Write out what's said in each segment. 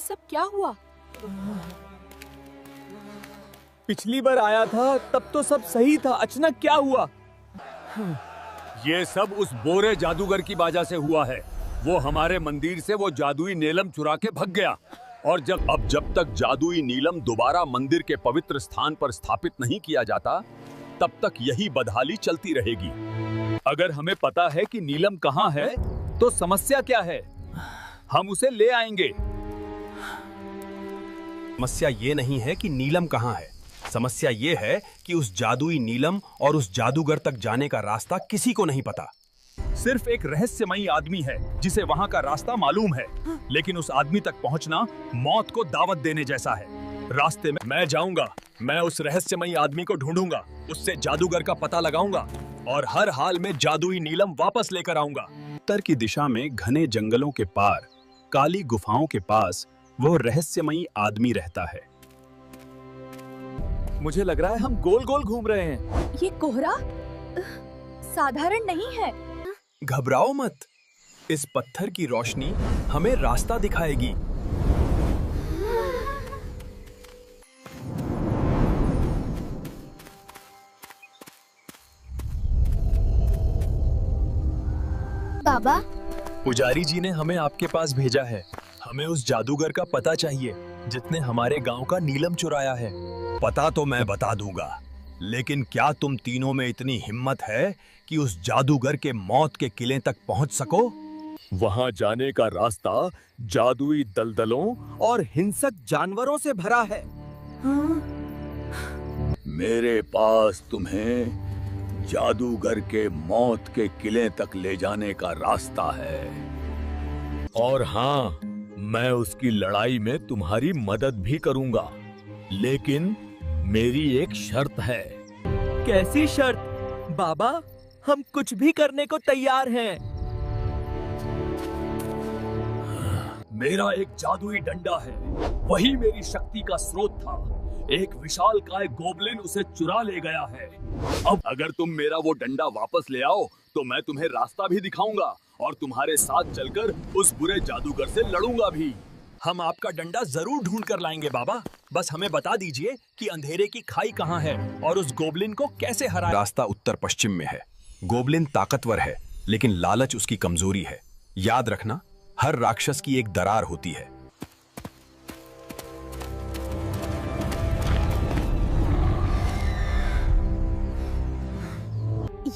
सब क्या हुआ? पिछली बार आया था तब तो सब सही था, अचानक क्या हुआ? ये सब उस बोरे जादूगर की वजह से हुआ है। वो हमारे मंदिर से वो जादुई नीलम चुरा के भाग गया और जब तक जादुई नीलम दोबारा मंदिर के पवित्र स्थान पर स्थापित नहीं किया जाता, तब तक यही बदहाली चलती रहेगी। अगर हमें पता है कि नीलम कहाँ है, तो समस्या क्या है? हम उसे ले आएंगे। समस्या ये नहीं है कि नीलम कहाँ है, समस्या ये है कि उस जादुई नीलम और उस जादूगर तक जाने का रास्ता किसी को नहीं पता। सिर्फ एक रहस्यमयी आदमी है जिसे वहाँ का रास्ता मालूम है, लेकिन उस आदमी तक पहुँचना मौत को दावत देने जैसा है। रास्ते में मैं जाऊंगा, मैं उस रहस्यमयी आदमी को ढूंढूंगा, उससे जादूगर का पता लगाऊंगा और हर हाल में जादुई नीलम वापस लेकर आऊंगा। उत्तर की दिशा में घने जंगलों के पार काली गुफाओं के पास वो रहस्यमयी आदमी रहता है। मुझे लग रहा है हम गोल गोल घूम रहे हैं। ये कोहरा साधारण नहीं है। घबराओ मत, इस पत्थर की रोशनी हमें रास्ता दिखाएगी। बाबा, पुजारी जी ने हमें आपके पास भेजा है। हमें उस जादूगर का पता चाहिए जिसने हमारे गांव का नीलम चुराया है। पता तो मैं बता दूंगा, लेकिन क्या तुम तीनों में इतनी हिम्मत है कि उस जादूगर के मौत के किले तक पहुंच सको? वहाँ जाने का रास्ता जादुई दलदलों और हिंसक जानवरों से भरा है। मेरे पास तुम्हें जादूगर के मौत के किले तक ले जाने का रास्ता है, और हाँ, मैं उसकी लड़ाई में तुम्हारी मदद भी करूंगा, लेकिन मेरी एक शर्त है। कैसी शर्त? बाबा, हम कुछ भी करने को तैयार हैं। मेरा एक जादुई डंडा है, वही मेरी शक्ति का स्रोत था। एक विशालकाय गोबलिन उसे चुरा ले गया है। अब अगर तुम मेरा वो डंडा वापस ले आओ तो मैं तुम्हें रास्ता भी दिखाऊंगा और तुम्हारे साथ चलकर उस बुरे जादूगर से लड़ूंगा भी। हम आपका डंडा जरूर ढूंढ कर लाएंगे बाबा, बस हमें बता दीजिए कि अंधेरे की खाई कहाँ है और उस गोबलिन को कैसे हराएं। रास्ता उत्तर पश्चिम में है। गोबलिन ताकतवर है, लेकिन लालच उसकी कमजोरी है। याद रखना, हर राक्षस की एक दरार होती है।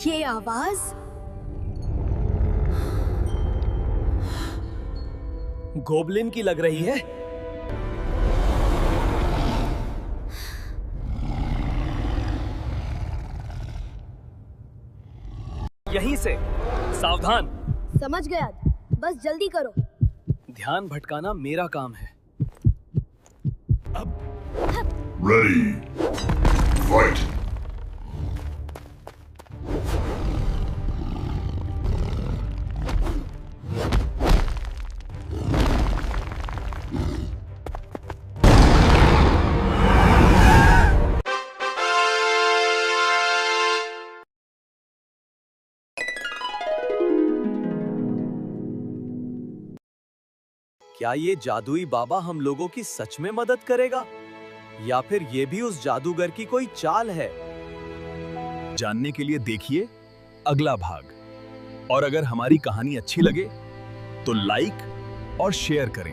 ये आवाज गोबलिन की लग रही है। यहीं से, सावधान। समझ गया, बस जल्दी करो। ध्यान भटकाना मेरा काम है। Ready. Fight. क्या ये जादुई बाबा हम लोगों की सच में मदद करेगा, या फिर ये भी उस जादूगर की कोई चाल है? जानने के लिए देखिए अगला भाग। और अगर हमारी कहानी अच्छी लगे तो लाइक और शेयर करें।